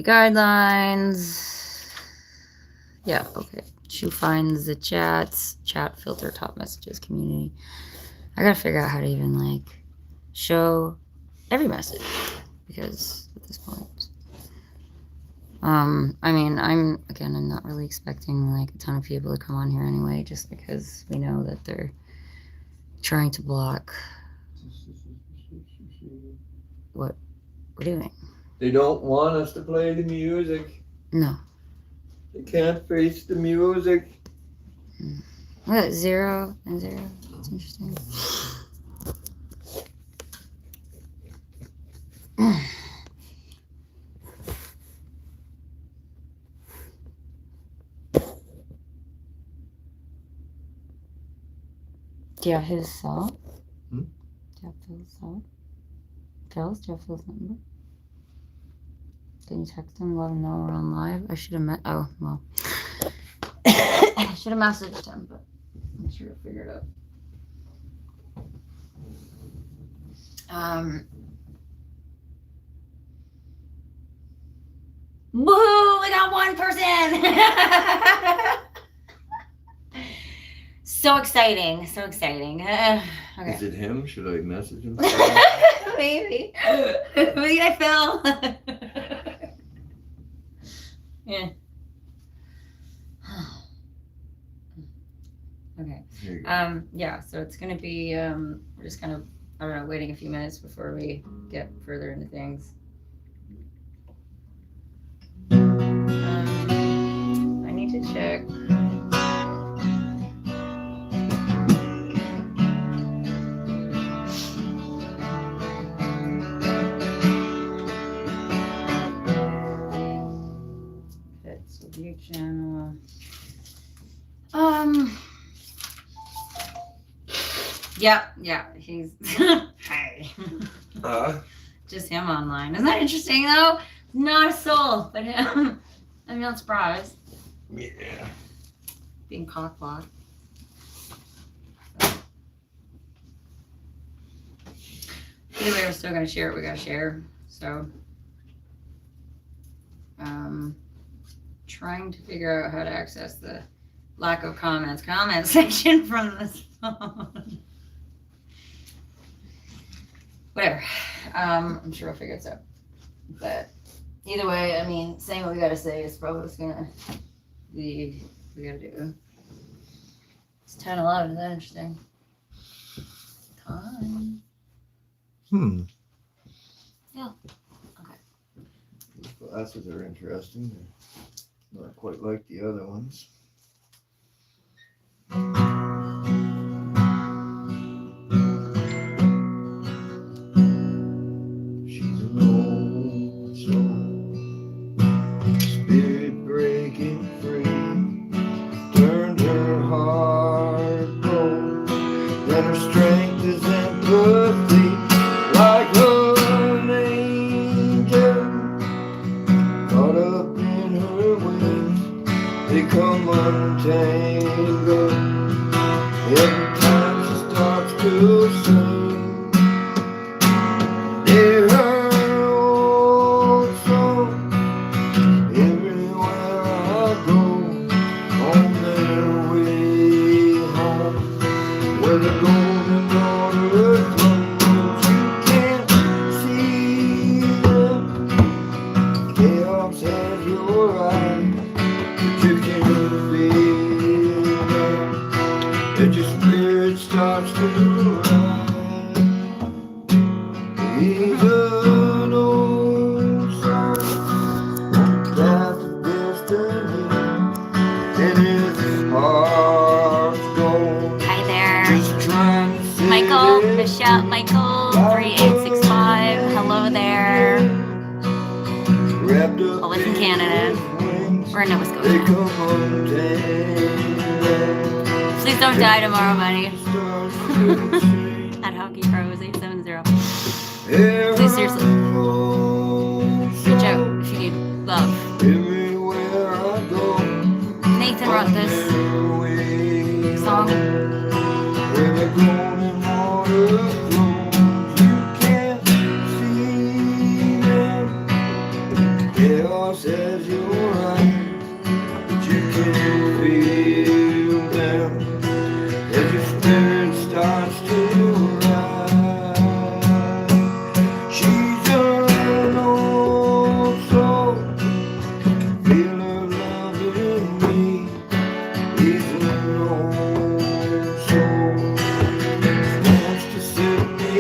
guidelines. Yeah, okay. She finds the chats, chat filter, top messages, community. I gotta figure out how to even like show every message because at this point, I mean, I'm not really expecting like a ton of people to come on here anyway, just because we know that they're trying to block what we're doing. They don't want us to play the music. No. They can't face the music. What, 0 and 0? That's interesting. Do you have his salt? Hmm? Do you have Phil's salt? Phil's? Do you have Phil's number? Can you text him, let him know we're on live? I should have met. Oh, well. I should have messaged him, but I'm sure he'll figure it out. Woohoo! We got one person! So exciting. So exciting. Okay. Is it him? Should I message him? Maybe. Maybe I fell. Yeah. Okay. Yeah, so it's gonna be we're just kind of, I don't know, waiting a few minutes before we get further into things. I need to check. Fits review channel. Yeah, he's hi. Just him online. Isn't that interesting though? Not a soul, but him. I'm not surprised. Yeah. Being cockblocked. Either way, we're still gonna share what we gotta share. So trying to figure out how to access the lack of comment section from this phone. Whatever. I'm sure I'll figure it out. But either way, I mean, saying what we gotta say is probably what's gonna be we gotta do. It's 10:11. Is that interesting? Time. Yeah. Okay. These glasses are interesting. They're not quite like the other ones. She's an old soul, spirit breaking free, turned her heart cold, and her strength is empathy, like an angel, caught up in her wings, they come untangled, every time she starts to sing. They're her old soul, everywhere I go, on their way home, where the golden water flows. You can't see them, chaos has your eyes, but you can feel them, that your spirit starts to rise. He's an old soul, on the path of destiny, and his heart's gone. Hi there. Just trying to save Michael, it. Michelle, Michael, 3865. Hello there. Wrapped up I live in Canada. his wings, We're in Nova they Scotia. come untangled. Please don't die tomorrow, buddy. Starts to sing. At Hockey Pros 870. Every Please, seriously. old Reach out soul, if you need love. everywhere I go, Nathan wrote this song. where the golden water flows. You can't see them, chaos says you're right, but you can feel them as your spirit starts to rise. She's an old soul, feel her love in me. He's an old soul, wants to set me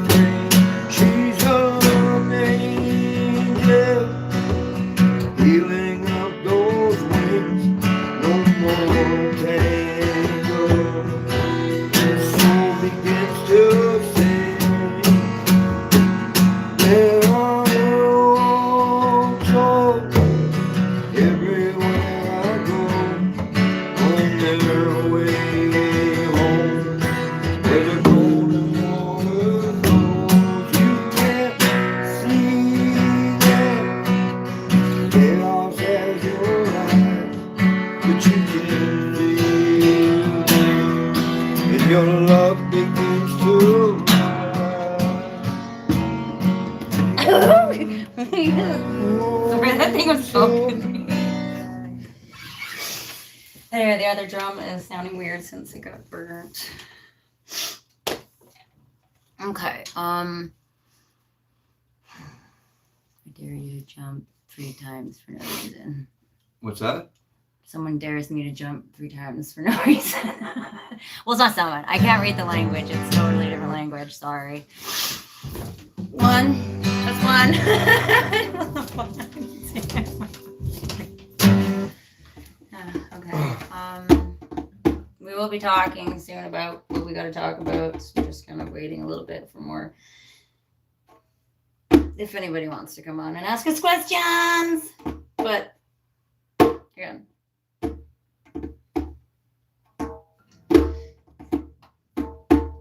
free. She's an angel, healing up those wings. No more tangle. The soul begins to sing. There are old souls everywhere I go, on their way home, where the golden water flows. You can't see them, chaos has your eyes, but you can feel them, and your love begins to Sorry, that thing was so good. Anyway, the other drum is sounding weird since it got burnt. Okay, I dare you to jump 3 times for no reason. What's that? Someone dares me to jump 3 times for no reason. Well, it's not someone. I can't read the language. It's totally different language. Sorry. 1. That's 1. Okay. We will be talking soon about what we got to talk about. So just kind of waiting a little bit for more. If anybody wants to come on and ask us questions. But again.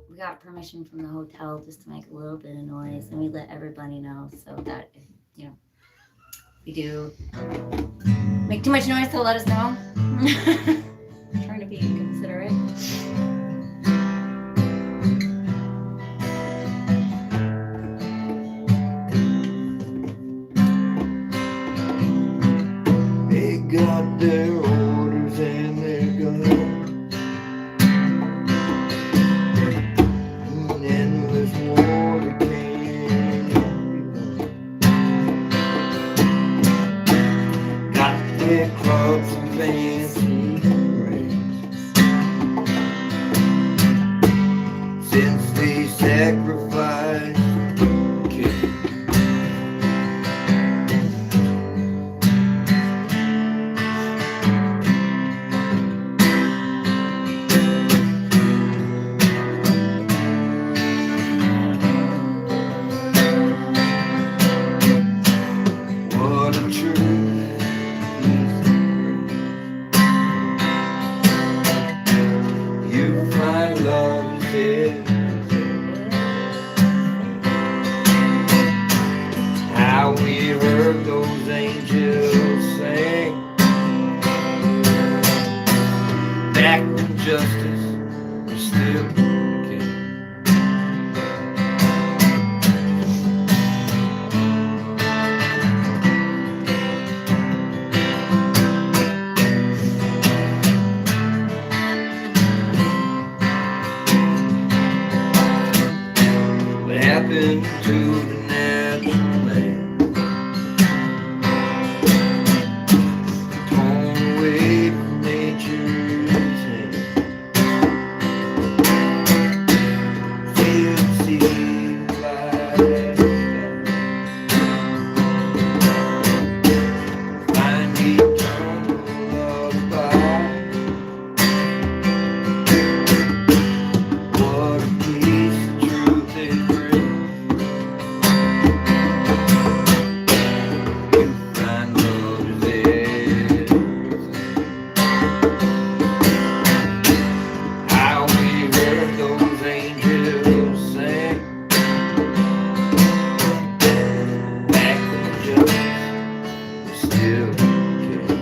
We got permission from the hotel just to make a little bit of noise, and we let everybody know so that if we do make too much noise, to let us know. Trying to be considerate. They got their orders and they're gonna endless water can't got their clubs and fancy rings. Since they sacrificed kids. What a truth you find love is how we heard those angels sing back when justice was still king. What happened to the natural man? Torn away from nature's hand. Failed to see the light. Find eternal lullaby. What a piece of truth they bring. You find love is everything. How we heard those angels sing back when justice was still king.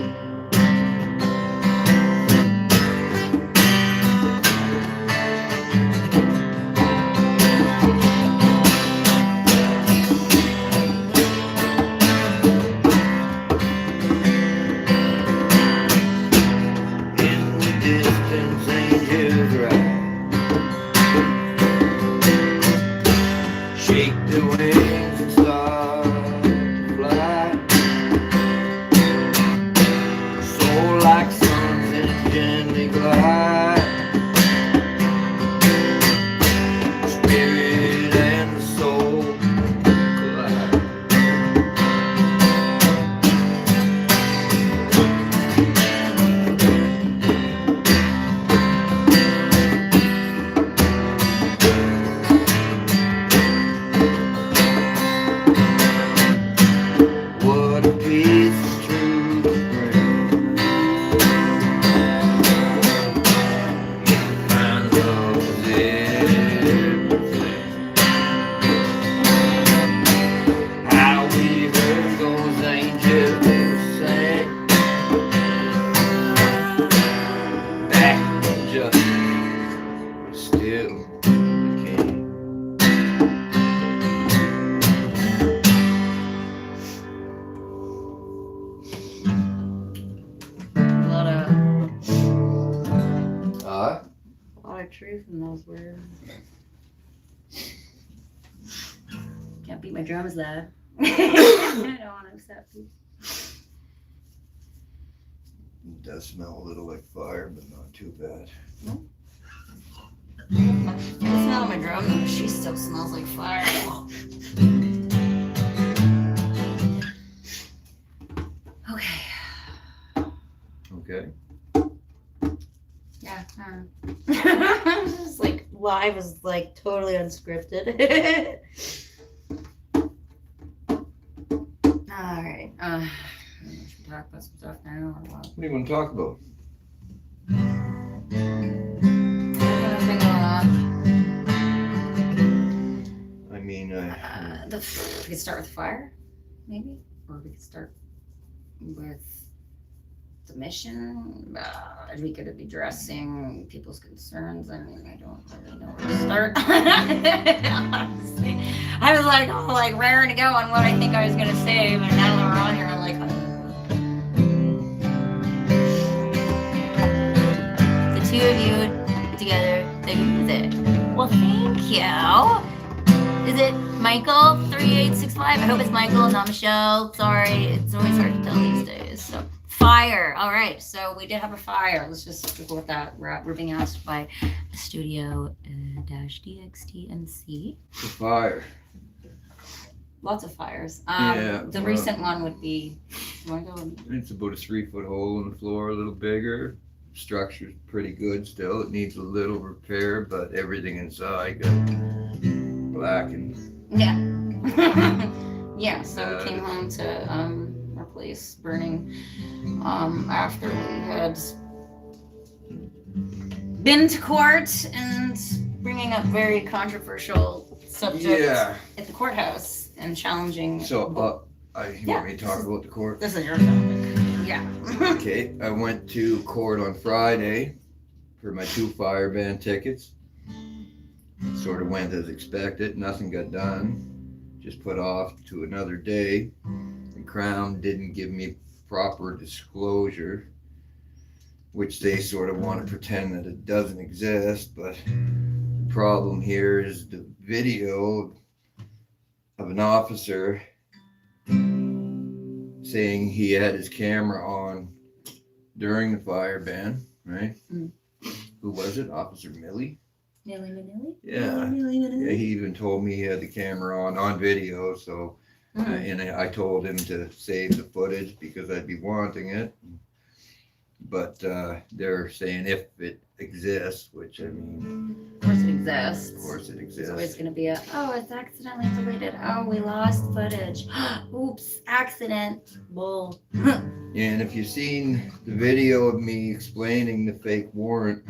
hard truth in those words. Can't beat my drums though. I don't want to upset people. It does smell a little like fire, but not too bad. The smell of my drum, she still smells like fire. Okay. Okay. Yeah. This is like live is like totally unscripted. All right. Should we talk about some stuff now or what? What do you want to talk about? I mean, we could start with fire, maybe, or we could start with the mission. We could be addressing people's concerns. I mean, I don't really know where to start. Honestly, I was like, raring to go on what I think I was gonna say, but now that we're on here, I'm like, the two of you together. Is it? Well, thank you. Is it Michael 3865? I hope it's Michael, not Michelle. Sorry, it's always hard to tell these days. So fire. All right, so we did have a fire. Let's just go with that. We're being asked by Studio DXTMC. The fire. Lots of fires. The recent one would be. It's about a 3-foot hole in the floor, a little bigger. Structure's pretty good still. It needs a little repair, but everything inside got black and yeah. So we came home to our place burning after we had been to court and bringing up very controversial subjects at the courthouse and challenging. So you want me to talk about the court? This is your topic. Yeah. Okay, I went to court on Friday for my 2 fire ban tickets. Sort of went as expected. Nothing got done. Just put off to another day. The Crown didn't give me proper disclosure, which they sort of want to pretend that it doesn't exist. But the problem here is the video of an officer saying he had his camera on during the fire ban, right? Mm. Who was it? Officer Millie? Millie? Yeah. Yeah, he even told me he had the camera on video, so and I told him to save the footage because I'd be wanting it. But they're saying if it exists, which I mean, of course it exists. Of course it exists. It's always going to be it's accidentally deleted. Oh, we lost footage. Oops, accident. Bull. And if you've seen the video of me explaining the fake warrant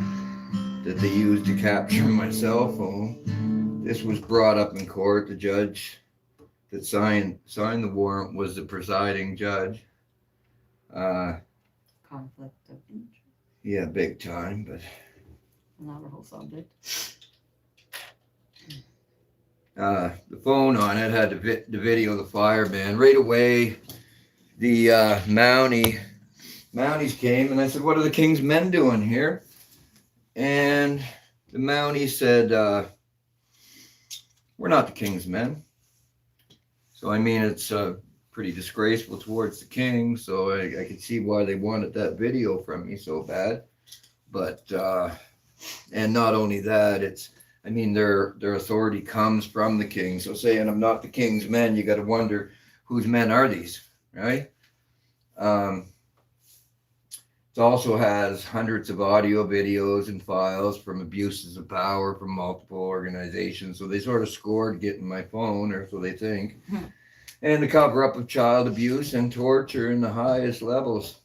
that they used to capture my cell phone, this was brought up in court. The judge that signed the warrant was the presiding judge. Conflict of interest. Yeah, big time, but not the whole subject. The phone on it had the video of the fire ban. Right away, the Mounties came, and I said, "What are the King's men doing here?" And the Mountie said, "We're not the King's men." So I mean, it's pretty disgraceful towards the king, so I could see why they wanted that video from me so bad. But and not only that, their authority comes from the king. So saying I'm not the king's men, you got to wonder whose men are these, right? It also has hundreds of audio videos and files from abuses of power from multiple organizations. So they sort of scored getting my phone, or so they think. And the cover up of child abuse and torture in the highest levels.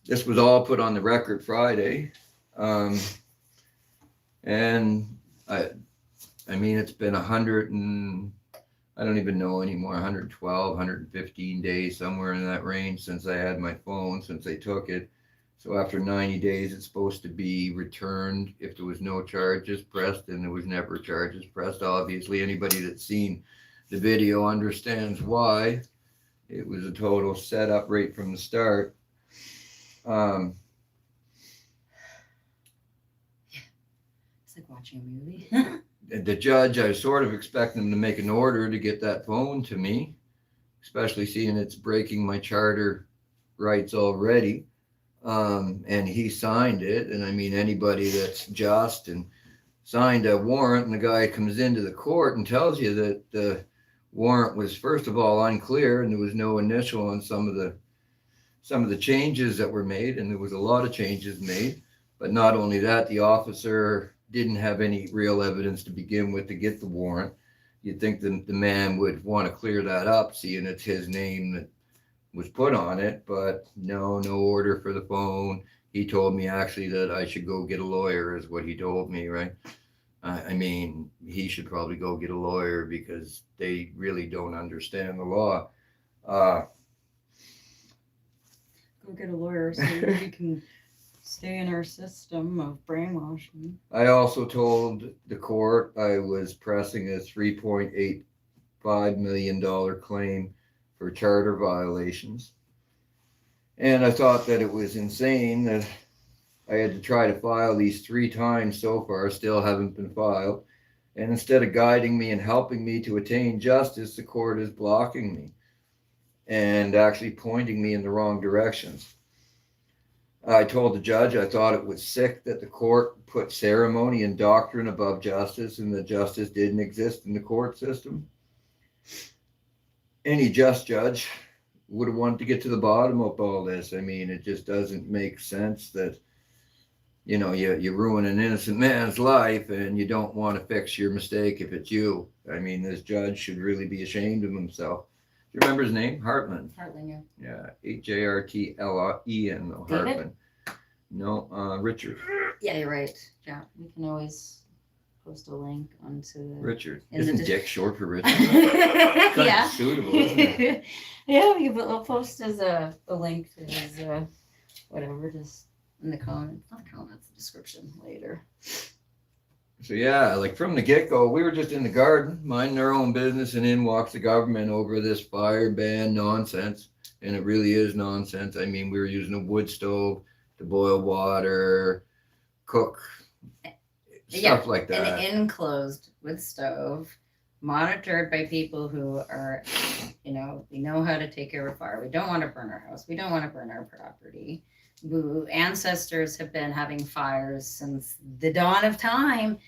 This was all put on the record Friday. And it's been 100 and I don't even know anymore, 112, 115 days, somewhere in that range since I had my phone, since they took it. So after 90 days, it's supposed to be returned if there was no charges pressed, and there was never charges pressed. Obviously, anybody that's seen the video understands why. It was a total setup right from the start. It's like watching a movie. The judge, I was sort of expecting him to make an order to get that phone to me, especially seeing it's breaking my charter rights already. And he signed it. And I mean, anybody that's just and signed a warrant, and the guy comes into the court and tells you that the warrant was, first of all, unclear, and there was no initial on some of the changes that were made, and there was a lot of changes made. But not only that, the officer didn't have any real evidence to begin with to get the warrant. You'd think the man would want to clear that up, seeing it's his name that was put on it, but no order for the phone. He told me actually that I should go get a lawyer, is what he told me, right? I mean, he should probably go get a lawyer because they really don't understand the law. Go get a lawyer so you can stay in our system of brainwashing. I also told the court I was pressing a $3.85 million claim for charter violations. And I thought that it was insane that I had to try to file these 3 times so far, still haven't been filed. And instead of guiding me and helping me to attain justice, the court is blocking me and actually pointing me in the wrong directions. I told the judge I thought it was sick that the court put ceremony and doctrine above justice, and that justice didn't exist in the court system. Any just judge would have wanted to get to the bottom of all this. I mean, it just doesn't make sense that, you know, you ruin an innocent man's life and you don't want to fix your mistake if it's you. I mean, this judge should really be ashamed of himself. Do you remember his name? Hartman. Hartman, yeah. Yeah, Hartlen, though. David? Hartman. No, Richard. Yeah, you're right. Yeah, we can always post a link onto the... Richard. in Isn't the Dick short for Richard? Yeah. Suitable, isn't it? Yeah, we'll post as a link to his whatever, just in the comments. Not the comments, the description later. So yeah, like from the get-go, we were just in the garden, minding our own business, and in walks the government over this fire ban nonsense. And it really is nonsense. I mean, we were using a wood stove to boil water, cook, stuff like that. An enclosed wood stove, monitored by people who are, we know how to take care of fire. We don't want to burn our house. We don't want to burn our property. Ancestors have been having fires since the dawn of time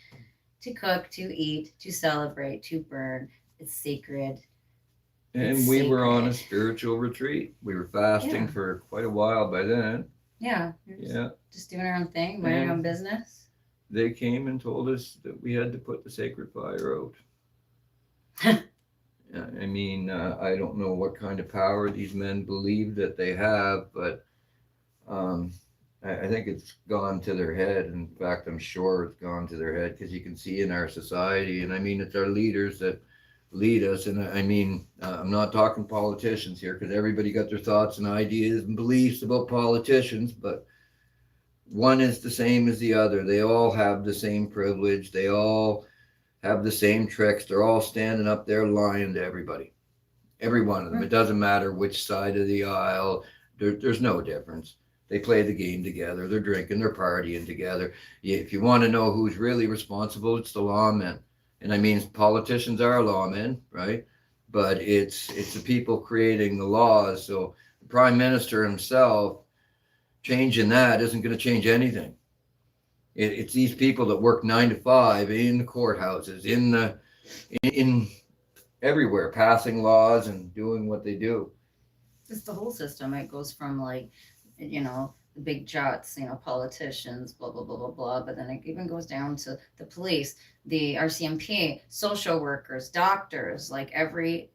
to cook, to eat, to celebrate, to burn. It's sacred. And we were on a spiritual retreat. We were fasting for quite a while by then. Yeah. Just doing our own thing, minding our own business. They came and told us that we had to put the sacred fire out. I mean, I don't know what kind of power these men believe that they have, but I think it's gone to their head. In fact, I'm sure it's gone to their head, because you can see in our society, and I mean, it's our leaders that lead us. And I mean, I'm not talking politicians here, because everybody got their thoughts and ideas and beliefs about politicians, but one is the same as the other. They all have the same privilege. They all have the same tricks. They're all standing up there lying to everybody. Every one of them. It doesn't matter which side of the aisle. There's no difference. They play the game together. They're drinking, they're partying together. If you want to know who's really responsible, it's the lawmen. And I mean, politicians are lawmen, right? But it's the people creating the laws. So the prime minister himself, changing that isn't going to change anything. It's these people that work 9 to 5 in the courthouses, in everywhere, passing laws and doing what they do. It's the whole system. It goes from the big jots, politicians, blah, blah, blah, blah, blah. But then it even goes down to the police, the RCMP, social workers, doctors, like every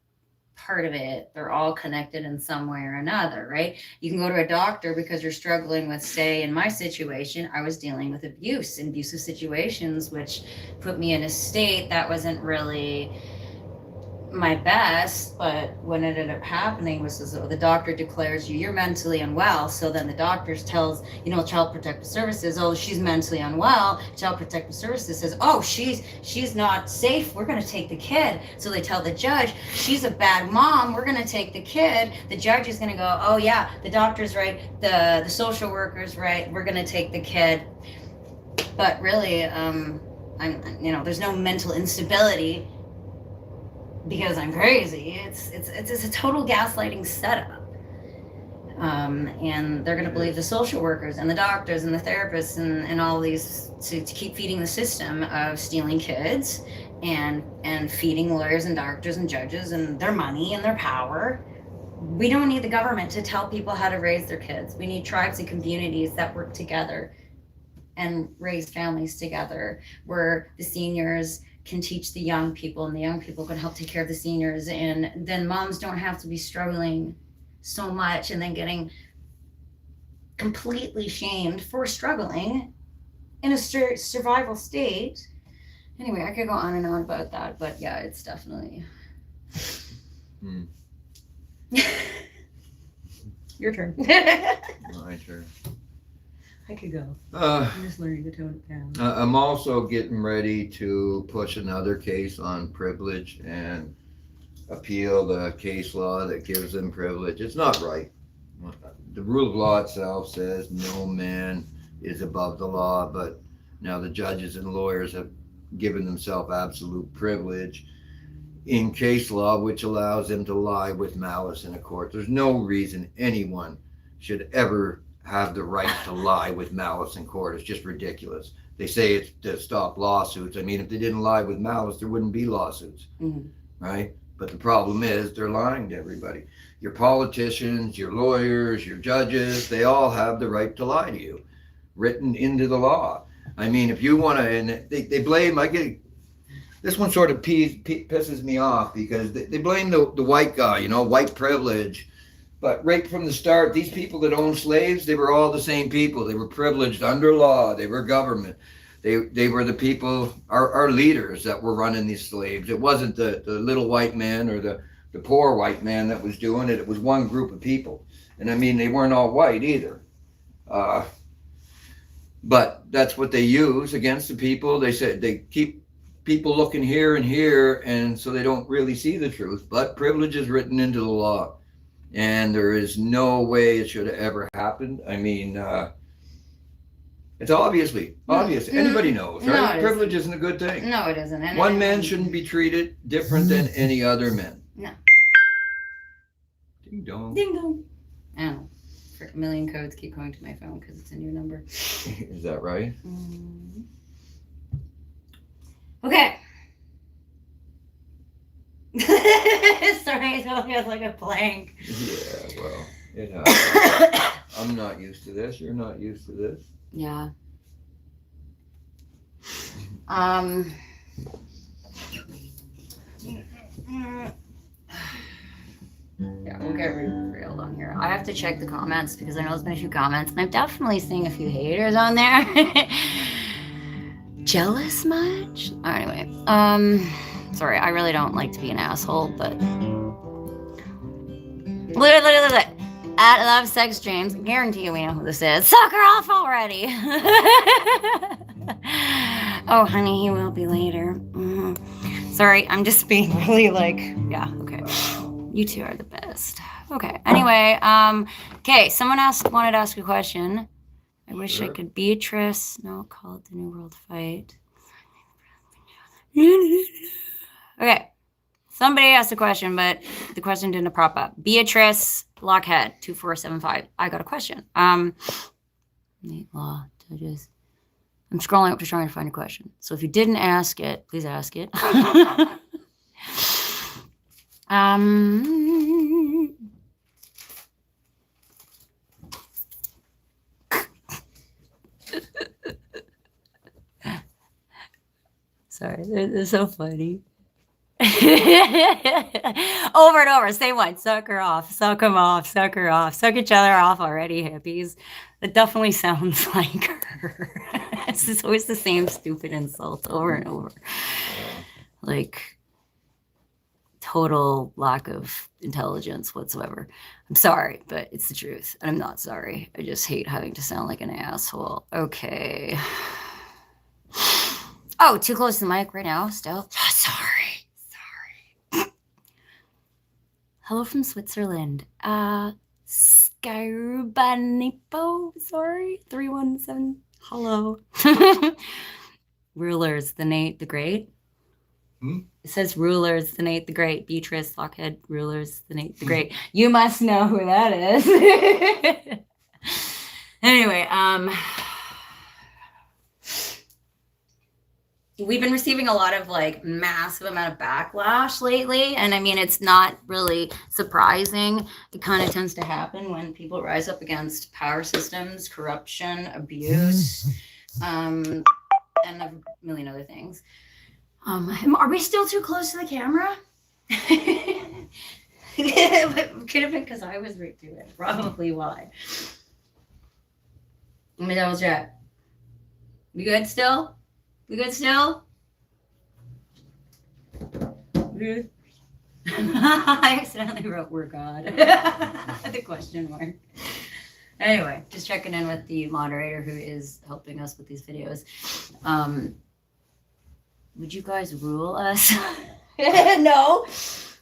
part of it, they're all connected in some way or another, right? You can go to a doctor because you're struggling with, say, in my situation, I was dealing with abusive situations, which put me in a state that wasn't really my best. But what ended up happening was the doctor declares you're mentally unwell. So then the doctor tells, Child Protective Services, oh, she's mentally unwell. Child Protective Services says, oh, she's not safe. We're going to take the kid. So they tell the judge, she's a bad mom. We're going to take the kid. The judge is going to go, oh yeah, the doctor's right. The social worker's right. We're going to take the kid. But really, there's no mental instability because I'm crazy. It's a total gaslighting setup. And they're going to believe the social workers and the doctors and the therapists and all these to keep feeding the system of stealing kids and feeding lawyers and doctors and judges and their money and their power. We don't need the government to tell people how to raise their kids. We need tribes and communities that work together and raise families together, where the seniors can teach the young people and the young people can help take care of the seniors, and then moms don't have to be struggling so much and then getting completely shamed for struggling in a survival state. Anyway, I could go on and on about that, but yeah, it's definitely your turn. My turn. I could go. I'm just learning to tone it down. I'm also getting ready to push another case on privilege and appeal the case law that gives them privilege. It's not right. The rule of law itself says no man is above the law, but now the judges and lawyers have given themselves absolute privilege in case law, which allows them to lie with malice in a court. There's no reason anyone should ever have the right to lie with malice in court. It's just ridiculous. They say it's to stop lawsuits. I mean, if they didn't lie with malice, there wouldn't be lawsuits, right? But the problem is they're lying to everybody. Your politicians, your lawyers, your judges, they all have the right to lie to you, written into the law. I mean, if you want to, and they blame, this one sort of pisses me off because they blame the white guy, white privilege. But right from the start, these people that owned slaves, they were all the same people. They were privileged under law. They were government. They were the people, our leaders that were running these slaves. It wasn't the little white man or the poor white man that was doing it. It was one group of people. And I mean, they weren't all white either. But that's what they use against the people. They said they keep people looking here and here, and so they don't really see the truth. But privilege is written into the law. And there is no way it should have ever happened. I mean, it's obvious. Anybody knows, right? Privilege isn't a good thing. No, it isn't. One man shouldn't be treated different than any other men. No. Ding dong. Ding dong. Oh, a million codes keep going to my phone because it's a new number. Is that right? Mm-hmm. Okay. Sorry, it feels like a blank. Yeah, well, it happens. I'm not used to this. You're not used to this. Yeah. Yeah, we'll get real on here. I have to check the comments because I know there's been a few comments, and I'm definitely seeing a few haters on there. Jealous much? Anyway, sorry, I really don't like to be an asshole, but look. At Love Sex Dreams, guarantee you we know who this is. Suck her off already. Oh, honey, he will be later. Sorry, I'm just being really yeah, okay. You two are the best. Okay, anyway, okay, someone wanted to ask a question. I wish I could. Beatrice, no, call it the New World Fight. Okay, somebody asked a question, but the question didn't pop up. Beatrice Lockhead 2475. I got a question. Law judges. I'm scrolling up to try and find a question. So if you didn't ask it, please ask it. Sorry, they're so funny. Over and over, same one. Suck her off, suck him off, suck her off, suck each other off already, hippies. That definitely sounds like her. It's just always the same stupid insult over and over. Like, total lack of intelligence whatsoever. I'm sorry, but it's the truth. And I'm not sorry. I just hate having to sound like an asshole. Okay. Oh, too close to the mic right now still? Oh, sorry. Hello from Switzerland. Skyrubanipo, sorry. 317. Hello. Rulers, the Nate the Great. It says rulers, the Nate the Great. Beatrice, Lockhead, rulers, the Nate the Great. You must know who that is. Anyway, we've been receiving a lot of like massive amount of backlash lately. And I mean, it's not really surprising. It kind of tends to happen when people rise up against power systems, corruption, abuse, and a million other things. Are we still too close to the camera? It could have been because I was right to it. Probably why. Let me double check. We good still? We good still? Good. I accidentally wrote "we're God." The question mark. Anyway, just checking in with the moderator who is helping us with these videos. Would you guys rule us? No.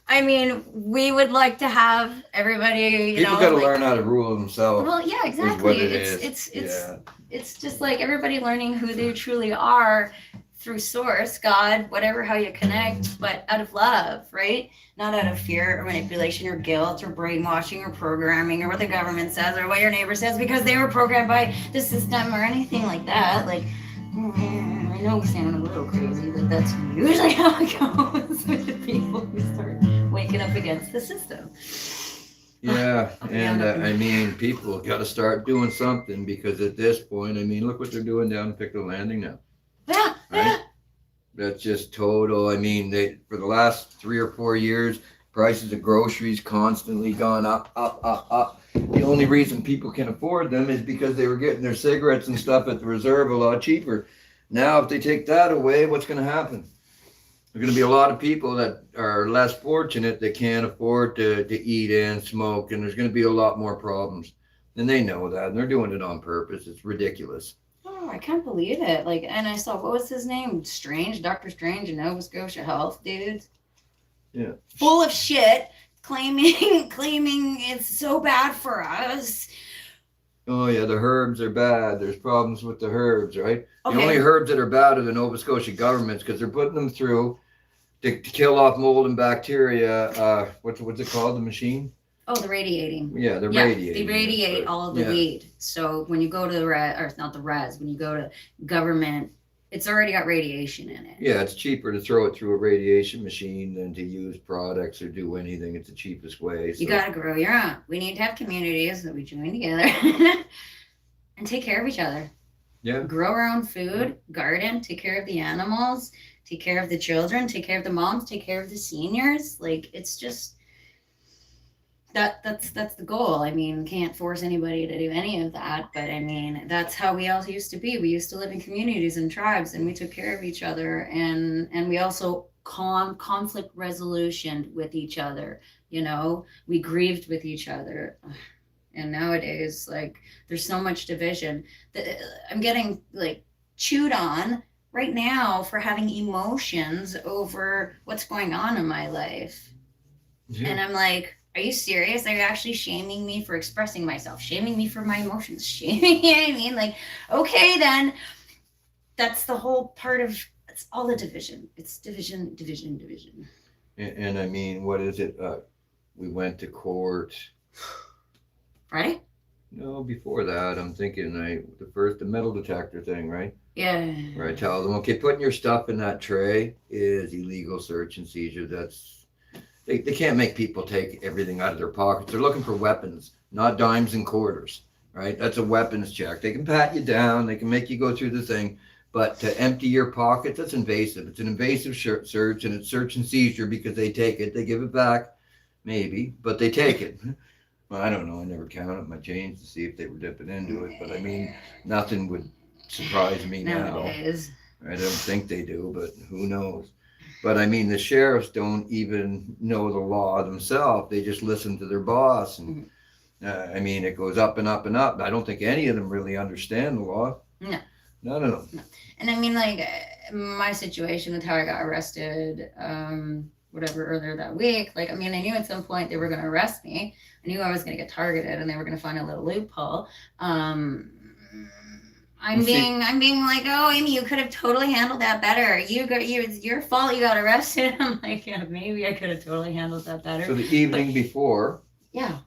I mean, we would like to have everybody, People got to learn how to rule themselves. Well, yeah, exactly. It's just like everybody learning who they truly are through source, God, whatever, how you connect, but out of love, right? Not out of fear or manipulation or guilt or brainwashing or programming or what the government says or what your neighbor says because they were programmed by the system or anything like that. Like, I know we sound a little crazy, but that's usually how it goes with the people who start waking up against the system. Yeah, and I mean, people got to start doing something because at this point, I mean, look what they're doing down in Pickle Landing now. Yeah, right? yeah. That's just total. I mean, they for the last 3 or 4 years, prices of groceries constantly gone up, up, up, up. The only reason people can afford them is because they were getting their cigarettes and stuff at the reserve a lot cheaper. Now, if they take that away, what's going to happen? There are going to be a lot of people that are less fortunate that can't afford to eat and smoke, and there's going to be a lot more problems. And they know that, and they're doing it on purpose. It's ridiculous. Oh, I can't believe it. Like, and I saw, what was his name? Strange, Dr. Strange in Nova Scotia Health, dude. Yeah. Full of shit, claiming it's so bad for us. Oh yeah, the herbs are bad. There's problems with the herbs, right? Okay. The only herbs that are bad are the Nova Scotia governments because they're putting them through to kill off mold and bacteria. What's it called? The machine? Oh, the radiating. Yeah, they're radiating. They radiate all of the weed. So when you go to the when you go to government, it's already got radiation in it. Yeah, it's cheaper to throw it through a radiation machine than to use products or do anything. It's the cheapest way. So. You got to grow your own. We need to have communities that we join together and take care of each other. Yeah. Grow our own food, garden, take care of the animals, take care of the children, take care of the moms, take care of the seniors. Like, it's just that's the goal. I mean, can't force anybody to do any of that, but I mean, that's how we all used to be. We used to live in communities and tribes, and we took care of each other, and we also conflict resolution with each other. You know, we grieved with each other. And nowadays, like, there's so much division that I'm getting like chewed on right now for having emotions over what's going on in my life. Yeah. And I'm like, are you serious? Are you actually shaming me for expressing myself? Shaming me for my emotions? Shaming, you know what I mean? Like, okay, then that's the whole part of, it's all the division. It's division. And I mean, what is it? We went to court. Right? No, before that, I'm thinking the metal detector thing, right? Yeah. Where I tell them, okay, putting your stuff in that tray is illegal search and seizure. They can't make people take everything out of their pockets. They're looking for weapons, not dimes and quarters, right? That's a weapons check. They can pat you down. They can make you go through the thing. But to empty your pockets, that's invasive. It's an invasive search, and it's search and seizure because they take it. They give it back, maybe, but they take it. Well, I don't know. I never counted my change to see if they were dipping into it. But, I mean, nothing would surprise me nowadays. I don't think they do, but who knows? But I mean, the sheriffs don't even know the law themselves. They just listen to their boss. And I mean, it goes up and up and up. I don't think any of them really understand the law. No. None of them. No. And I mean, like, my situation with how I got arrested, whatever, earlier that week, like, I mean, I knew at some point they were going to arrest me. I knew I was going to get targeted and they were going to find a little loophole. I'm being like, oh, Amy, you could have totally handled that better. It's your fault you got arrested. I'm like, yeah, maybe I could have totally handled that better. So the evening before, yeah,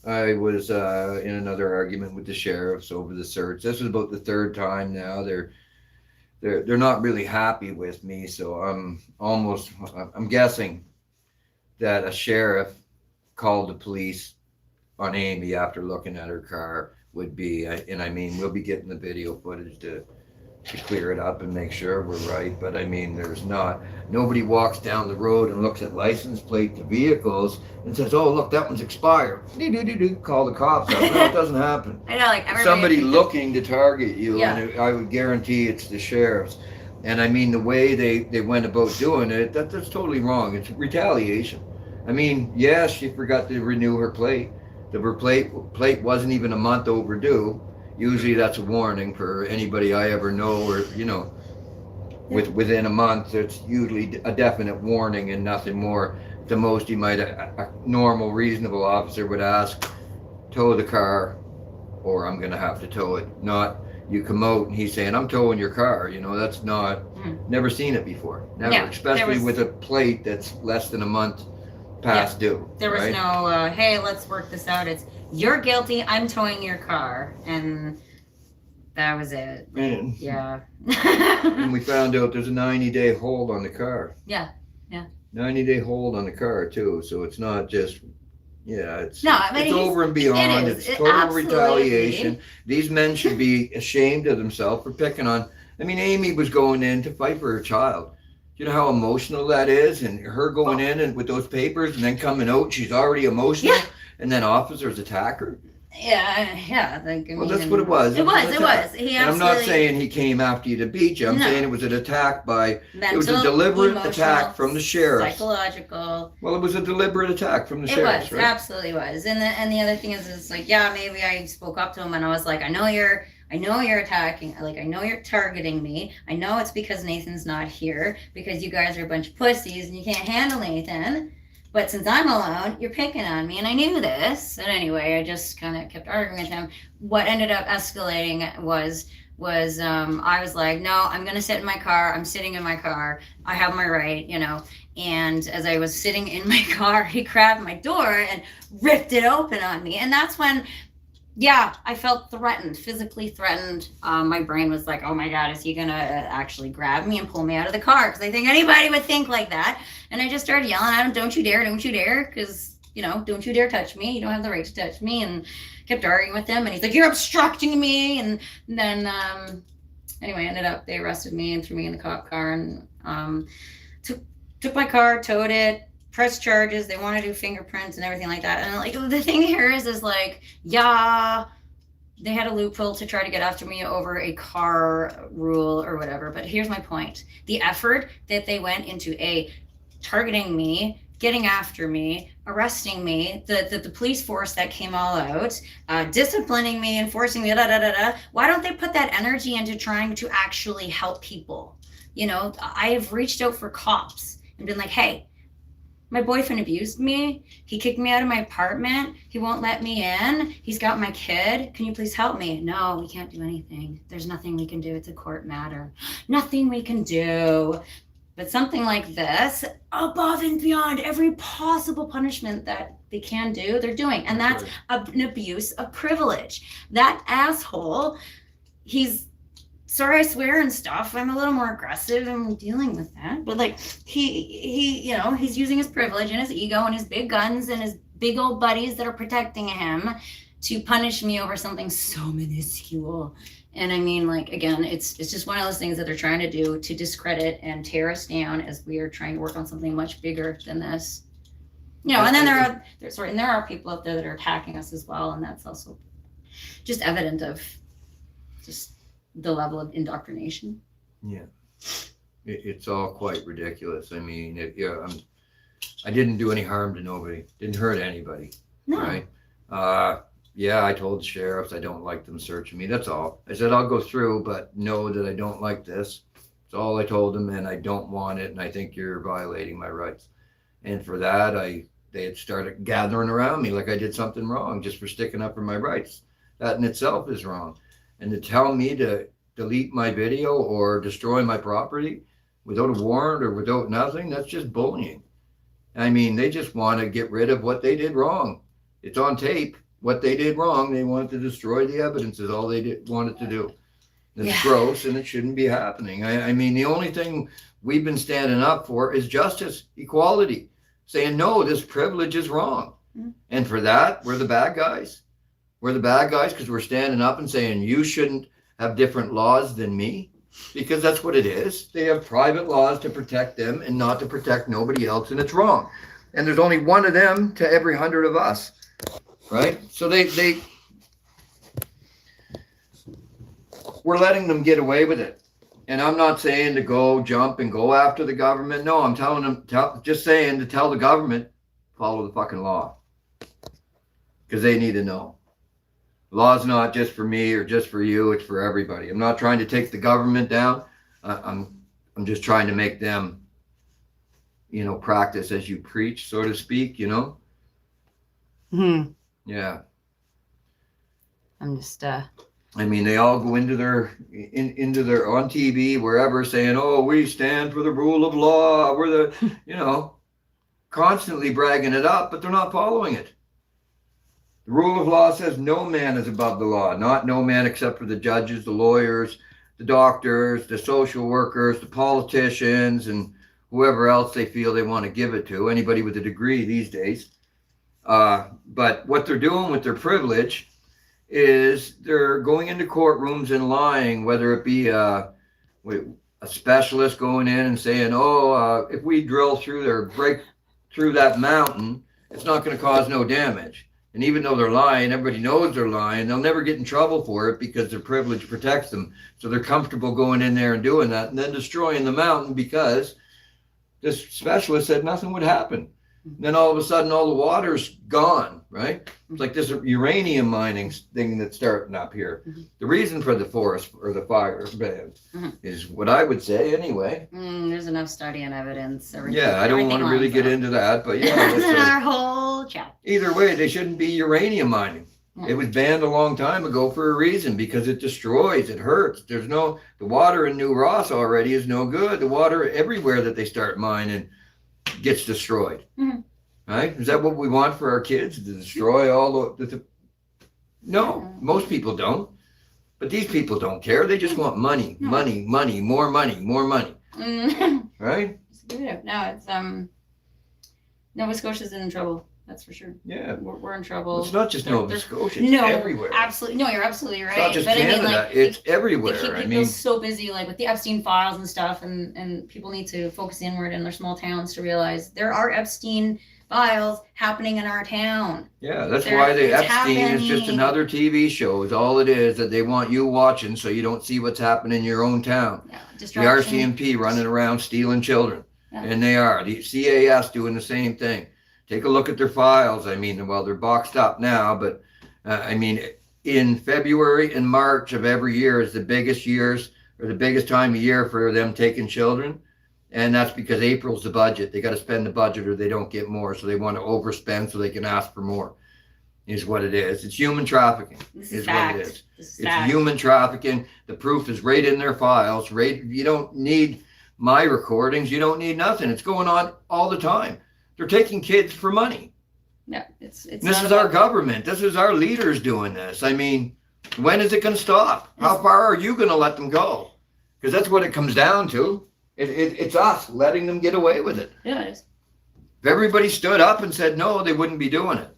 I was in another argument with the sheriffs over the search. This is about the third time now. They're not really happy with me, so I'm guessing that a sheriff called the police on Amy after looking at her car would be, and I mean, we'll be getting the video footage to clear it up and make sure we're right. But I mean, nobody walks down the road and looks at license plates of vehicles and says, oh, look, that one's expired. Call the cops out. No, it doesn't happen. I know, like somebody looking to target you, yeah. And I would guarantee it's the sheriffs. And I mean, the way they went about doing it, that's totally wrong. It's retaliation. I mean, yeah, she forgot to renew her plate. Her plate wasn't even a month overdue. Usually that's a warning for anybody I ever know, or, within a month, it's usually a definite warning and nothing more. The most a normal, reasonable officer would ask, tow the car, or I'm going to have to tow it. Not, you come out and he's saying, I'm towing your car. That's not, never seen it before. Never, yeah, especially with a plate that's less than a month past due. There was right? No, hey, let's work this out. It's, you're guilty, I'm towing your car. And that was it. And, yeah. And we found out there's a 90-day hold on the car. Yeah. 90-day hold on the car, too. So it's not just, it's it's over and beyond. It's total retaliation. These men should be ashamed of themselves for picking on. I mean, Amy was going in to fight for her child. You know how emotional that is? And her going in and with those papers and then coming out, she's already emotional. Yeah. And then officers attack her. Yeah. Well, that's what it was. It was. And I'm not saying he came after you to beat you. I'm saying it was an attack mental, it was a deliberate attack from the sheriff. Psychological. Well, it was a deliberate attack from the sheriff. It was, absolutely was. And the other thing is like, maybe I spoke up to him and I was like, I know you're attacking, like, I know you're targeting me. I know it's because Nathan's not here, because you guys are a bunch of pussies and you can't handle Nathan. But since I'm alone, you're picking on me, and I knew this. And anyway, I just kind of kept arguing with him. What ended up escalating was I was like, no, I'm going to sit in my car. I'm sitting in my car. I have my right, And as I was sitting in my car, he grabbed my door and ripped it open on me. And that's when, I felt threatened, physically threatened. My brain was like, oh my God, is he going to actually grab me and pull me out of the car? Because I think anybody would think like that. And I just started yelling at him, don't you dare, because, don't you dare touch me. You don't have the right to touch me. And kept arguing with him. And he's like, you're obstructing me. And then, anyway, they arrested me and threw me in the cop car and took my car, towed it. Press charges. They want to do fingerprints and everything like that. And like, the thing here is like, they had a loophole to try to get after me over a car rule or whatever. But here's my point. The effort that they went into targeting me, getting after me, arresting me, the police force that came all out, disciplining me, enforcing me, why don't they put that energy into trying to actually help people? I have reached out for cops and been like, hey, my boyfriend abused me. He kicked me out of my apartment. He won't let me in. He's got my kid. Can you please help me? No, we can't do anything. There's nothing we can do. It's a court matter. Nothing we can do. But something like this, above and beyond every possible punishment that they can do, they're doing. And that's an abuse of privilege. That asshole, he's, sorry I swear and stuff, I'm a little more aggressive and dealing with that. But like he's using his privilege and his ego and his big guns and his big old buddies that are protecting him to punish me over something so minuscule. And I mean, like, again, it's just one of those things that they're trying to do to discredit and tear us down as we are trying to work on something much bigger than this. And then there are people out there that are attacking us as well, and that's also just evident of just the level of indoctrination. Yeah, it's all quite ridiculous. I mean, I didn't do any harm to nobody. Didn't hurt anybody. No. Right? I told the sheriffs I don't like them searching me. That's all. I said I'll go through, but know that I don't like this. That's all I told them, and I don't want it, and I think you're violating my rights. And for that, they had started gathering around me like I did something wrong just for sticking up for my rights. That in itself is wrong. And to tell me to delete my video or destroy my property without a warrant or without nothing, that's just bullying. I mean, they just want to get rid of what they did wrong. It's on tape. What they did wrong, they wanted to destroy the evidence is all they wanted to do. It's gross and it shouldn't be happening. I mean, the only thing we've been standing up for is justice, equality, saying, no, this privilege is wrong. And for that, we're the bad guys. We're the bad guys because we're standing up and saying, you shouldn't have different laws than me, because that's what it is. They have private laws to protect them and not to protect nobody else, and it's wrong. And there's only one of them to every 100 of us, right? So we're letting them get away with it. And I'm not saying to go jump and go after the government. No, I'm telling them, just saying to tell the government, follow the fucking law. Because they need to know. Law's not just for me or just for you, it's for everybody. I'm not trying to take the government down. I'm just trying to make them, practice as you preach, so to speak, Yeah. I'm just I mean, they all go into their on TV, wherever, saying, oh, we stand for the rule of law. We're the, constantly bragging it up, but they're not following it. The rule of law says no man is above the law, not no man except for the judges, the lawyers, the doctors, the social workers, the politicians, and whoever else they feel they want to give it to, anybody with a degree these days. But what they're doing with their privilege is they're going into courtrooms and lying, whether it be a specialist going in and saying, if we drill through there, break through that mountain, it's not going to cause no damage. And even though they're lying, everybody knows they're lying. They'll never get in trouble for it because their privilege protects them. So they're comfortable going in there and doing that and then destroying the mountain because this specialist said nothing would happen. And then all of a sudden, all the water's gone, right? It's like this uranium mining thing that's starting up here. The reason for the forest or the fire is what I would say anyway. There's enough study and evidence. Yeah, I don't want to really get into that, but yeah. Our whole chat. Either way, they shouldn't be uranium mining. It was banned a long time ago for a reason, because it destroys, it hurts. The water in New Ross already is no good. The water everywhere that they start mining gets destroyed. Right? Is that what we want for our kids, to destroy all the No, most people don't. But these people don't care. They just want money, money, money, more money, more money. Right? No, it's Nova Scotia's in trouble. That's for sure. Yeah. We're in trouble. Well, it's not just Nova Scotia. It's everywhere. Absolutely. No, you're absolutely right. It's not just Canada. It's everywhere. They keep people so busy, like with the Epstein files and stuff, and people need to focus inward in their small towns to realize there are Epstein files happening in our town. Yeah, that's why the Epstein is just another TV show. Is all it is, that they want you watching so you don't see what's happening in your own town. Yeah, the RCMP running around stealing children. Yeah. And they are. The CAS doing the same thing. Take a look at their files. I mean, well, they're boxed up now, but in February and March of every year is the biggest years, or the biggest time of year for them taking children. And that's because April's the budget. They got to spend the budget or they don't get more. So they want to overspend so they can ask for more, is what it is. It's human trafficking is what it is. It's human trafficking. The proof is right in their files. You don't need my recordings. You don't need nothing. It's going on all the time. They're taking kids for money. Yeah, it's. This is our government. This is our leaders doing this. I mean, when is it going to stop? How far are you going to let them go? Because that's what it comes down to. It's us letting them get away with it. Yeah, it is. If everybody stood up and said no, they wouldn't be doing it.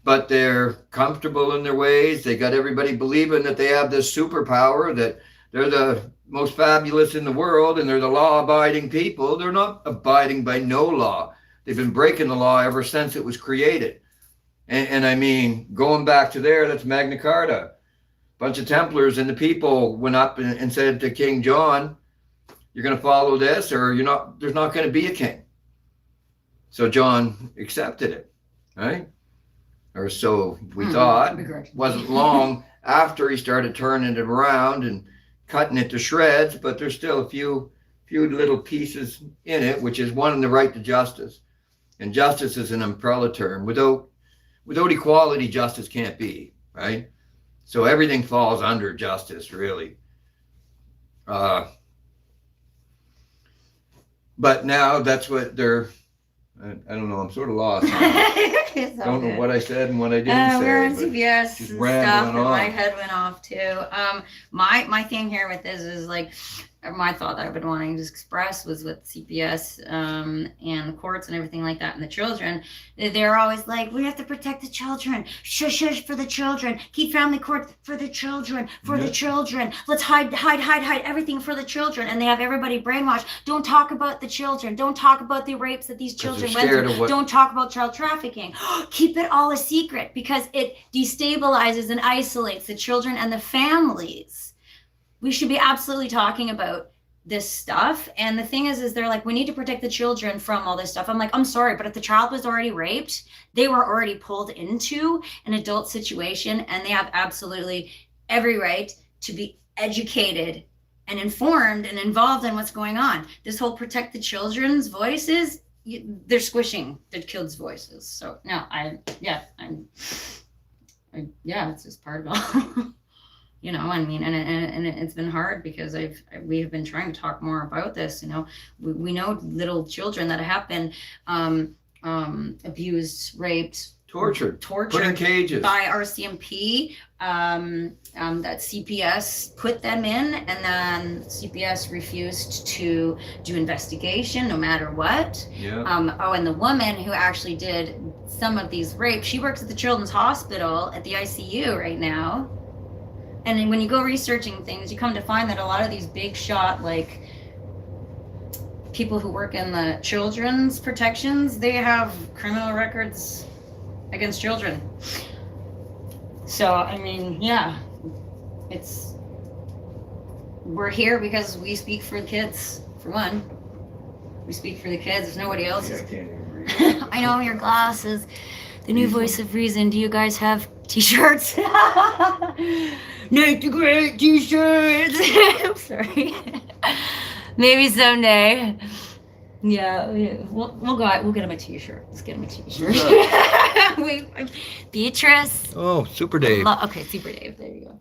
But they're comfortable in their ways. They got everybody believing that they have this superpower, that they're the most fabulous in the world and they're the law-abiding people. They're not abiding by no law. They've been breaking the law ever since it was created. And I mean, going back to there, that's Magna Carta. A bunch of Templars and the people went up and said to King John, you're going to follow this or you're not, there's not going to be a king. So John accepted it, right? Or so we thought. Wasn't long after he started turning it around and cutting it to shreds, but there's still a few little pieces in it, which is one, the right to justice. And justice is an umbrella term. Without equality, justice can't be, right? So everything falls under justice, really. But now that's what they're, I don't know, I'm sort of lost. Don't know what I said and what I didn't say. We're on CPS just and rambling stuff, and on. my head went off too. My thing here with this is like, my thought that I've been wanting to express was with CPS and the courts and everything like that, and the children. They're always like, we have to protect the children. Shush, shush for the children. Keep family court for the children. For the children. Let's hide everything for the children. And they have everybody brainwashed. Don't talk about the children. Don't talk about the rapes that these children went through. Don't talk about child trafficking. Keep it all a secret because it destabilizes and isolates the children and the families. We should be absolutely talking about this stuff. And the thing is they're like, we need to protect the children from all this stuff. I'm like, I'm sorry, but if the child was already raped, they were already pulled into an adult situation, and they have absolutely every right to be educated and informed and involved in what's going on. This whole protect the children's voices, they're squishing the kids' voices. So no, it's just part of all. You know, I mean, and it's been hard because we have been trying to talk more about this. You know, we know little children that have been abused, raped, tortured, put in cages by RCMP. That CPS put them in, and then CPS refused to do investigation no matter what. Yeah. And the woman who actually did some of these rapes, she works at the Children's Hospital at the ICU right now. And then when you go researching things, you come to find that a lot of these big shot, like, people who work in the children's protections, they have criminal records against children. So, I mean, yeah, we're here because we speak for the kids, for one. We speak for the kids. There's nobody else. I can't even read. I know, your glasses. The new voice of reason. Do you guys have t-shirts? Nate the Great t-shirts. I'm sorry. Maybe someday. Yeah, we'll go out. We'll get him a t-shirt. Let's get him a t-shirt. Beatrice. Oh, Super Dave. Okay, Super Dave. There you go.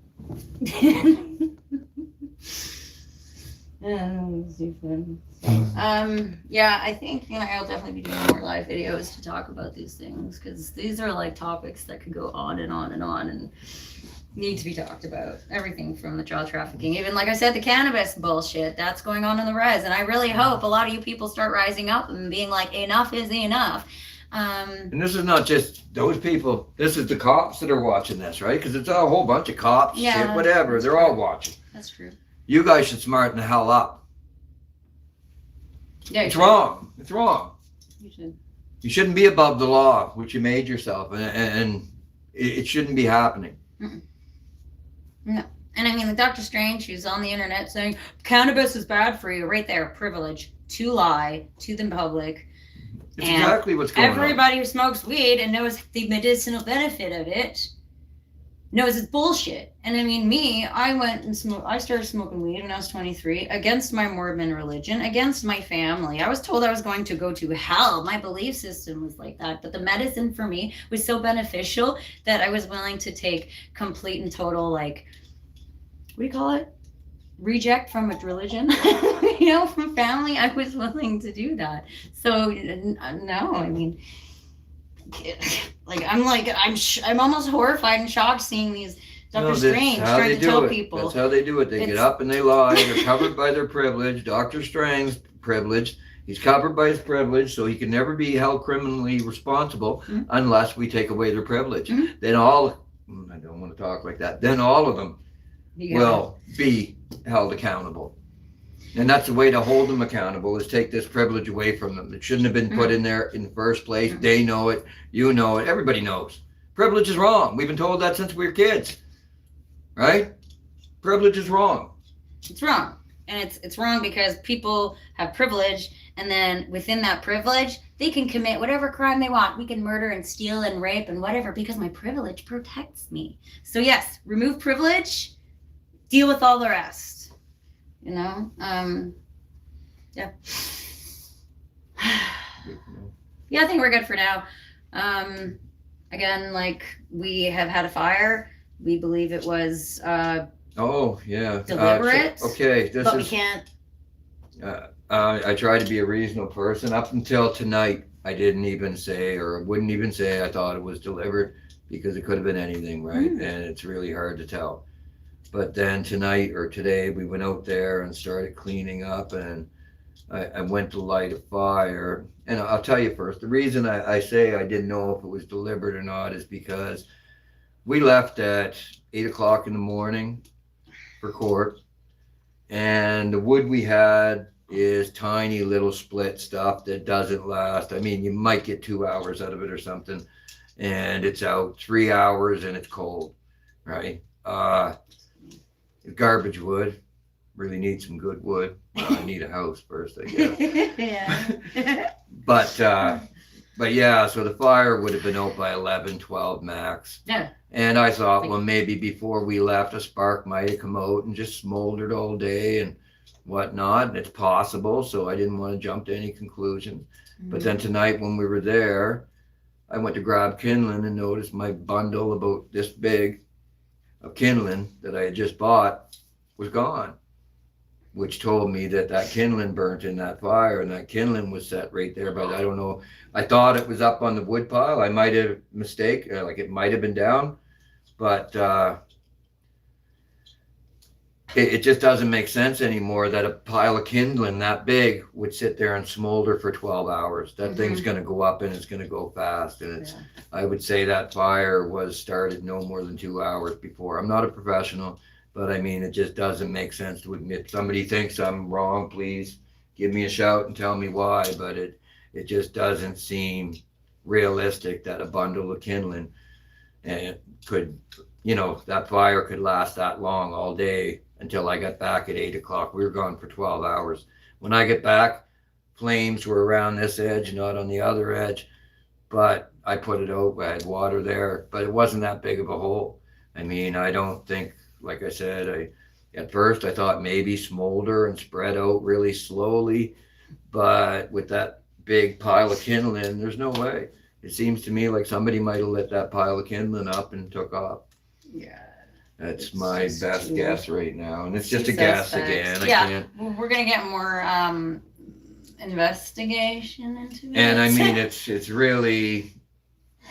Yeah, I think I'll definitely be doing more live videos to talk about these things, because these are like topics that could go on and on and on and need to be talked about. Everything from the child trafficking, even like I said, the cannabis bullshit that's going on in the res. And I really hope a lot of you people start rising up and being like, enough is enough. And this is not just those people. This is the cops that are watching this, right? Because it's a whole bunch of cops, shit, whatever. They're all watching. That's true. You guys should smarten the hell up. Yeah, it's wrong. It's wrong. You should. You shouldn't be above the law, which you made yourself, and it shouldn't be happening. Mm-mm. No. And I mean, the Dr. Strange, who's on the internet saying cannabis is bad for you, right there, privilege to lie to the public. It's exactly what's going on. Everybody who smokes weed and knows the medicinal benefit of it knows it's bullshit. And I mean, I started smoking weed when I was 23 against my Mormon religion, against my family. I was told I was going to go to hell. My belief system was like that. But the medicine for me was so beneficial that I was willing to take complete and total, like, what do you call it? Reject from a religion, from family. I was willing to do that. So no, I mean, I'm almost horrified and shocked seeing these Dr. Strange trying to tell people. That's how they do it. They get up and they lie. They're covered by their privilege. Dr. Strange's privilege. He's covered by his privilege, so he can never be held criminally responsible unless we take away their privilege. Mm-hmm. Then I don't want to talk like that. Then all of them will be held accountable. And that's the way to hold them accountable, is take this privilege away from them. It shouldn't have been put in there in the first place. They know it. You know it. Everybody knows. Privilege is wrong. We've been told that since we were kids. Right? Privilege is wrong. It's wrong. And it's wrong because people have privilege, and then within that privilege, they can commit whatever crime they want. We can murder and steal and rape and whatever, because my privilege protects me. So yes, remove privilege, deal with all the rest. Yeah. Yeah, I think we're good for now. Again, like, we have had a fire. we believe it was Oh, yeah. deliberate. Okay, this but we is. can't. I try to be a reasonable person. Up until tonight, I didn't even say, or wouldn't even say, I thought it was deliberate because it could have been anything, right? And it's really hard to tell. But then tonight or today, we went out there and started cleaning up, and I went to light a fire. And I'll tell you first, the reason I say I didn't know if it was deliberate or not is because we left at 8 o'clock in the morning for court, and the wood we had is tiny little split stuff that doesn't last. I mean, you might get 2 hours out of it or something, and it's out 3 hours and it's cold, right? Garbage wood. Really need some good wood. I need a house first, I guess. Yeah. But yeah, so the fire would have been out by 11, 12 max. Yeah. And I thought, well, maybe before we left, a spark might have come out and just smoldered all day and whatnot. And it's possible, so I didn't want to jump to any conclusions. But then tonight when we were there, I went to grab kindling and noticed my bundle about this big of kindling that I had just bought was gone, which told me that kindling burnt in that fire, and that kindling was set right there. But I don't know. I thought it was up on the wood pile. I might have like it might have been down, but it just doesn't make sense anymore that a pile of kindling that big would sit there and smolder for 12 hours. That thing's going to go up and it's going to go fast. And it's, I would say that fire was started no more than 2 hours before. I'm not a professional, but I mean, it just doesn't make sense to admit. If somebody thinks I'm wrong, please give me a shout and tell me why. But it just doesn't seem realistic that a bundle of kindling and could, that fire could last that long all day until I got back at 8 o'clock. We were gone for 12 hours. When I get back, flames were around this edge, not on the other edge. But I put it out. I had water there, but it wasn't that big of a hole. I mean, I don't think, like I said, at first I thought maybe smolder and spread out really slowly, but with that big pile of kindling, there's no way. It seems to me like somebody might have lit that pile of kindling up and took off. Yeah. That's my best guess right now, and it's just a guess again. Yeah, I can't. We're gonna get more investigation into it. And I mean, it's really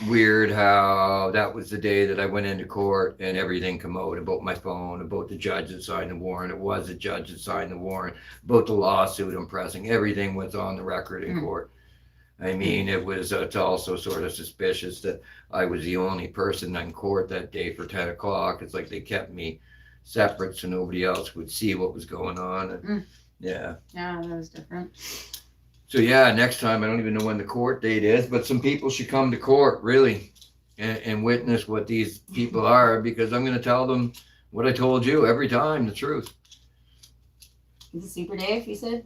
weird how that was the day that I went into court and everything came out about my phone, about the judge that signed the warrant. It was the judge that signed the warrant, about the lawsuit I'm pressing. Everything was on the record in court. I mean, it's also sort of suspicious that I was the only person in court that day for 10 o'clock. It's like they kept me separate so nobody else would see what was going on. And, yeah. Yeah, that was different. So yeah, next time, I don't even know when the court date is, but some people should come to court, really, and witness what these people are, because I'm going to tell them what I told you every time, the truth. Is it Super Dave, you said?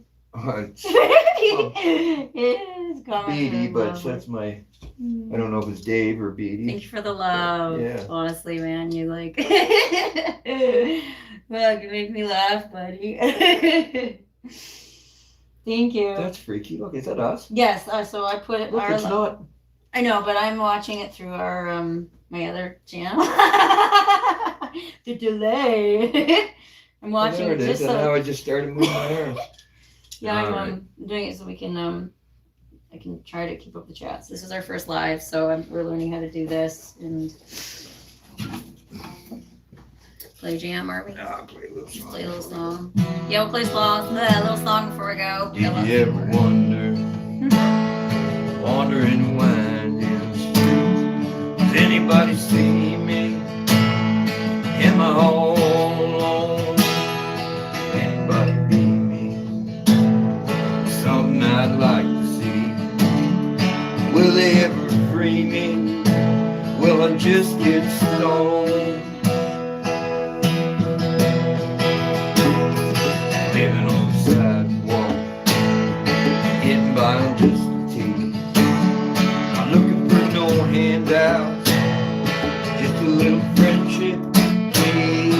Beatty, but that's my, I don't know if it's Dave or Beatty. Thank you for the love. Yeah. Honestly, man, you like, well, you make me laugh, buddy. Thank you. That's freaky. Look, is that us? Yes, so I put it. Look, it's not. I know, but I'm watching it through our my other channel. The delay. I'm watching it just so. Now I just started moving my arms. Yeah, I'm doing it so we can I can try to keep up the chats. This is our first live, so we're learning how to do this and play jam, are we? No, I'll play a little song. Play a little song. Yeah, we'll play a little song before we go. Did you ever wander in winding streets? Does anybody see me? Am I all alone? Anybody be me? Something I'd like to see. Will they ever free me? Will I just get stoned? Living on the sidewalk, getting by on just a tea. Not looking for no handouts, just a little friendship, please.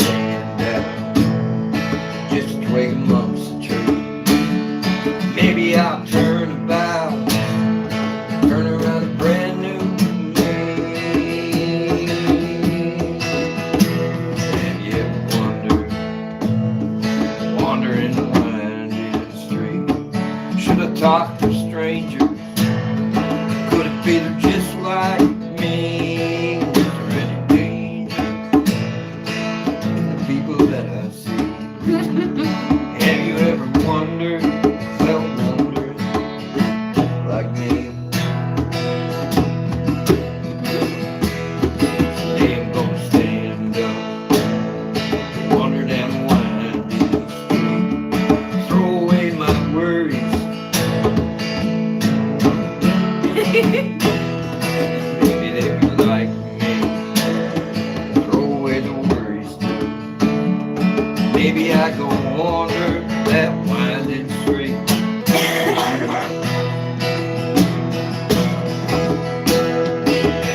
Stand out, just a twig amongst the trees. Maybe I'll turn about, turn around a brand new me. like me? Is there any danger in the people that I see? Have you ever wondered, well, wondered like me? They ain't gonna stand up, wonder them windings, throw away my worries. Maybe they be like me, throw away the worries too. Maybe I go wander that winding street.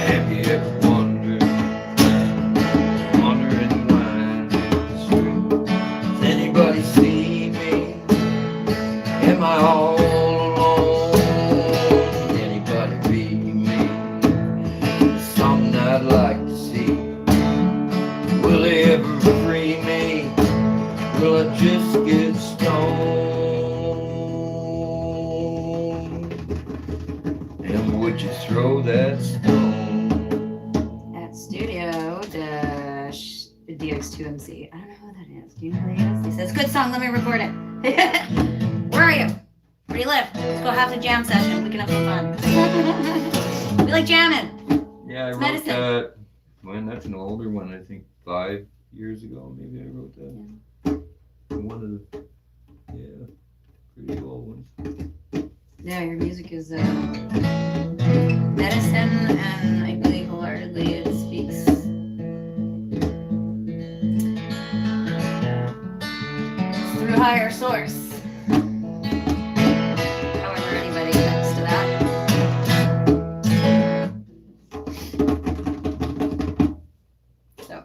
Have you ever wondered, wandering the winding street? Does anybody see me? Am I all alone? Anybody read me? Something I'd like to see. Will they ever free me? Will I just get stoned? And would you throw that stone? At Studio Dash DX2MC. I don't know who that is. Do you know who he is? He says, good song, let me record it. Where are you? Where do you live? Let's go have a jam session. We can have some fun. We like jamming. Yeah, I wrote medicine. that. When that's an older one, I think 5 years ago, maybe I wrote that. One of the, pretty old ones. Yeah, your music is medicine, and I believe wholeheartedly it speaks through higher source. However, anybody connects to that. So,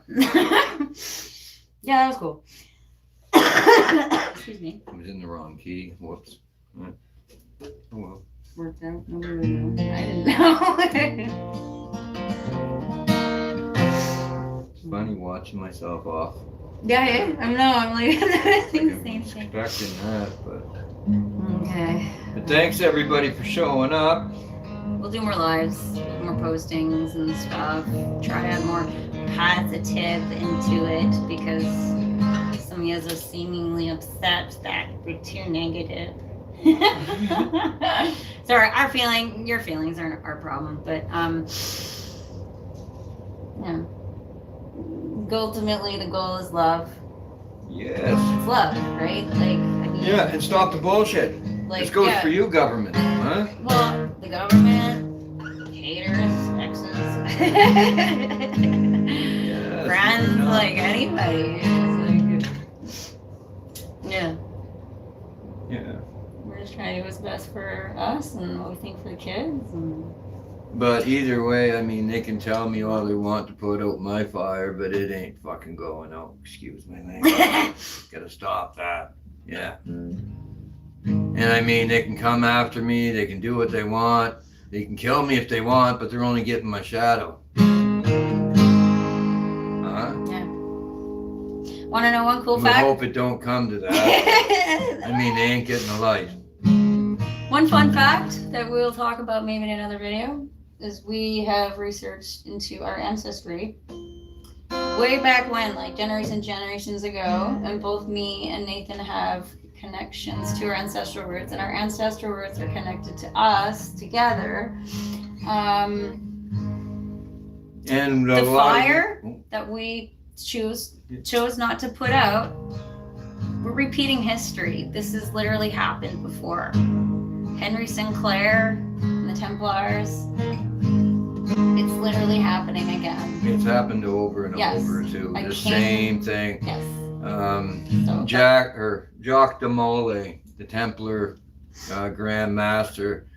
yeah, that was cool. Excuse me. I was in the wrong key. Whoops. Oh well. Worked out. Nobody really knows. I didn't know. It's funny watching myself off. Yeah, I know. I'm like doing the same thing. Expecting that, but. Okay. But thanks everybody for showing up. We'll do more lives, more postings and stuff. Try to add more positive into it because some of you guys are seemingly upset that we're too negative. Sorry, your feelings aren't our problem, but yeah. Ultimately, the goal is love. Yes. It's love, right? Like, I mean, Yeah, and stop the bullshit. like, This goes yeah. for you, government, huh? Well, the government, haters, exes, Yes, friends, no. like anybody. It's like, yeah. Yeah. We're just trying to do what's best for us and what we think for the kids. And But either way, I mean, they can tell me all they want to put out my fire, but it ain't fucking going out. Excuse my language. Gotta stop that. Yeah. And I mean, they can come after me. They can do what they want. They can kill me if they want, but they're only getting my shadow. Huh? Yeah. Want to know one cool We fact? hope it don't come to that. I mean, they ain't getting a light. One fun fact that we'll talk about maybe in another video is we have researched into our ancestry way back when, like generations ago, and both me and Nathan have connections to our ancestral roots, and our ancestral roots are connected to us together. And The fire that we chose not to put out, we're repeating history. This has literally happened before. Henry Sinclair and the Templars, it's literally happening again. It's happened over and Yes. over too. A The king. same thing. Yes. So Jacques de Molay, the Templar Grand Master,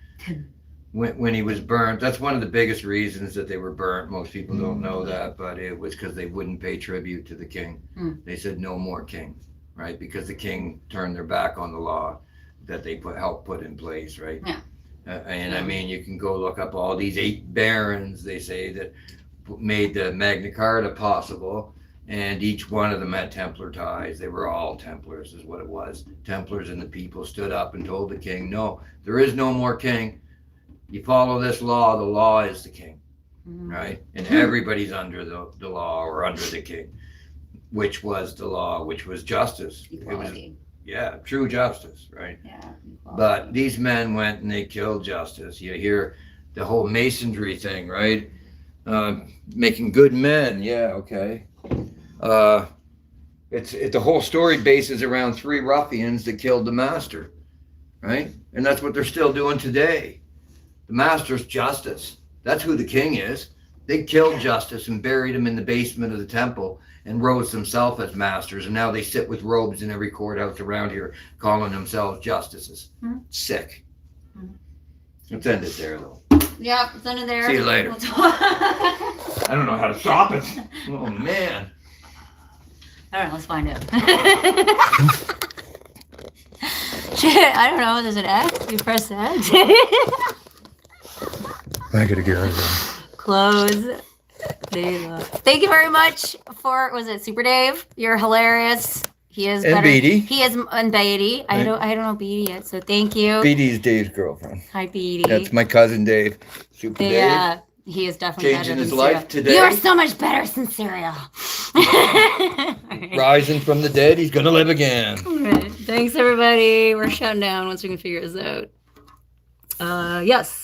when he was burnt, that's one of the biggest reasons that they were burnt. Most people don't know that, but it was because they wouldn't pay tribute to the king. They said no more king, right? Because the king turned their back on the law that they helped put in place, right? Yeah. I mean, you can go look up all these 8 barons, they say, that made the Magna Carta possible. And each one of them had Templar ties. They were all Templars, is what it was. Templars and the people stood up and told the king, no, there is no more king. You follow this law, the law is the king. right? And everybody's under the law or under the king, which was the law, which was justice. Equality. True justice, right? Yeah. Equality. But these men went and they killed justice. You hear the whole masonry thing, right? Making good men. Yeah, okay. The whole story bases around 3 ruffians that killed the master, right? And that's what they're still doing today. The master's justice. That's who the king is. They killed justice and buried him in the basement of the temple and rose themselves as masters. And now they sit with robes in every courthouse around here calling themselves justices. Sick. Let's end it there, though. Yeah, it's under there. See you later. I don't know how to stop it. Oh, man. I don't know. Let's find out. Shit, I don't know. There's an X. You press X. I gotta get out of here. Close. Thank you very much for, was it Super Dave? You're hilarious. He is And better. Beatty. He is, and Beatty. I don't know Beatty yet, so thank you. Beatty's Dave's girlfriend. Hi, Beatty. That's my cousin Dave. Super Dave. Yeah, he is definitely Changing better his than life cereal. today. You are so much better than cereal. Rising from the dead, he's gonna live again. All right. Thanks, everybody. We're shutting down once we can figure this out. Yes.